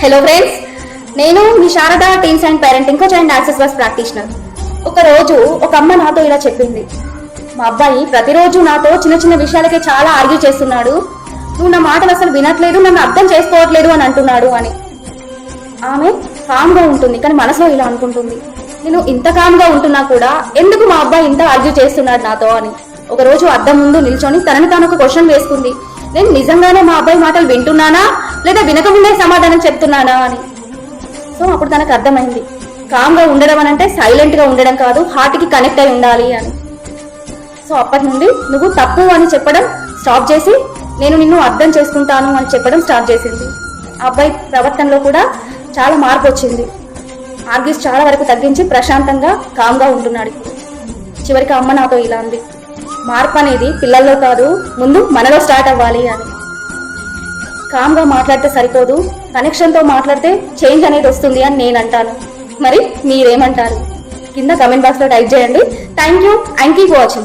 Hello friends, నేను మీ Sharada teens and parenting coach and access bars practitioner. ఒక రోజు ఒక అమ్మ నాతో ఇలా చెప్పింది, మా అబ్బాయి ప్రతిరోజు నాతో చిన్న చిన్న విషయాలకే చాలా ఆర్గ్యూ చేస్తున్నాడు, నువ్వు నా మాటలు అసలు వినట్లేదు, నన్ను అర్థం చేసుకోవట్లేదు అని అంటున్నాడు అని. ఆమె కామ్గా ఉంటుంది, కానీ మనసులో ఇలా అనుకుంటుంది, నేను ఇంత కామ్గా ఉంటున్నా కూడా ఎందుకు మా అబ్బాయి ఇంత ఆర్గ్యూ చేస్తున్నాడు నాతో అని. ఒక రోజు అద్దం ముందు నిల్చొని తనని తాను ఒక క్వశ్చన్ వేసుకుంది, నేను నిజంగానే మా అబ్బాయి మాటలు వింటున్నానా లేదా వినకముందే సమాధానం చెప్తున్నానా అని. సో అప్పుడు తనకు అర్థమైంది, కామ్గా ఉండడం అని అంటే సైలెంట్గా ఉండడం కాదు, హార్ట్కి కనెక్ట్ అయి ఉండాలి అని. సో అప్పటి నుండి నువ్వు తప్పు అని చెప్పడం స్టాప్ చేసి నేను నిన్ను అర్థం చేసుకుంటాను అని చెప్పడం స్టార్ట్ చేసింది. ఆ అబ్బాయి ప్రవర్తనలో కూడా చాలా మార్పు వచ్చింది. ఆర్గ్యూస్ చాలా వరకు తగ్గించి ప్రశాంతంగా కామ్గా ఉంటున్నాడు. చివరికి అమ్మ నాతో ఇలా అంది, మార్పు అనేది పిల్లల్లో కాదు, ముందు మనలో స్టార్ట్ అవ్వాలి అని. కామ్గా మాట్లాడితే సరిపోదు, కనెక్షన్తో మాట్లాడితే చేంజ్ అనేది వస్తుంది అని నేను అంటాను. మరి మీరేమంటారు? కింద కమెంట్ బాక్స్లో టైప్ చేయండి. Thank you and keep watching.